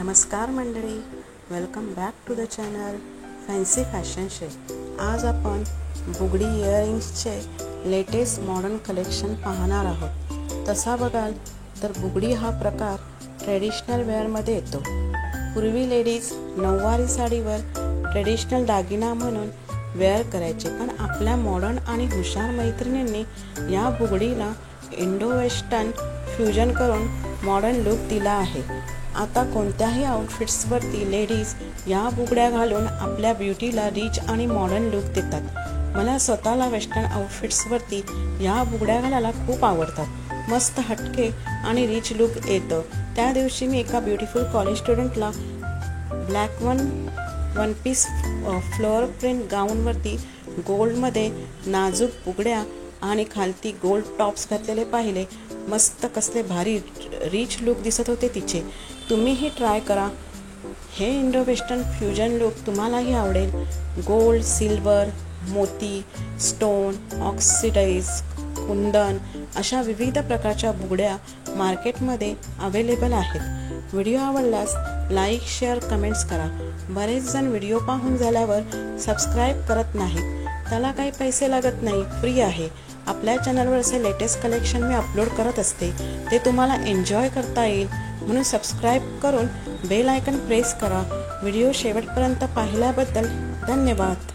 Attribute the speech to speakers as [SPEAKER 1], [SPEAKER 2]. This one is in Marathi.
[SPEAKER 1] नमस्कार मंडळी, welcome back to the channel fancy fashion शे। आज आपण बुगडी इयरिंग्सचे लेटेस्ट मॉडर्न कलेक्शन पाहणार आहोत। तसा बघाल तर बुगडी हा प्रकार ट्रेडिशनल वेअरमध्ये येतो। पूर्वी लेडीज नऊवारी साडीवर ट्रेडिशनल दागिना म्हणून वेअर करायचे, पण आपल्या मॉडर्न आणि हुशार मैत्रिणींनी या बुगडीला इंडो वेस्टर्न फ्युजन करून मॉडर्न लुक दिला आहे। आता कोणत्याही आउटफिट्सवरती लेडीज या बुगड्या घालून आपल्या ब्युटीला रिच आणि मॉडर्न लुक देतात। मला स्वतःला वेस्टर्न आउटफिट्सवरती या बुगड्या घालायला खूप आवडतात। मस्त हटके आणि रिच लुक येतं। त्या दिवशी मी एका ब्युटिफुल कॉलेज स्टुडंटला black one piece floor print गाऊनवरती गोल्डमध्ये नाजूक बुगड्या आणि खालती गोल्ड टॉप्स घातलेले पाहिले। मस्त कसले भारी रिच लुक दिसत होते तिचे। तुम्हीही ट्राय करा। हे इंडो वेस्टर्न फ्युजन लुक तुम्हालाही आवडेल। गोल्ड, सिल्वर, मोती, स्टोन, ऑक्सिडाइज, कुंदन अशा विविध प्रकारच्या बुगड्या मार्केटमध्ये अवेलेबल आहेत। व्हिडिओ आवडल्यास लाईक, शेअर, कमेंट्स करा। बरेच जण व्हिडिओ पाहून झाल्यावर सबस्क्राईब करत नाहीत। त्याला काही पैसे लागत नाही, फ्री आहे। आपल्या चॅनलवर असे लेटेस्ट कलेक्शन मी अपलोड करत असते, ते तुम्हाला एन्जॉय करता येईल म्हणून सबस्क्राईब करून बेल आयकॉन प्रेस करा। व्हिडिओ शेवटपर्यंत पाहिल्याबद्दल धन्यवाद।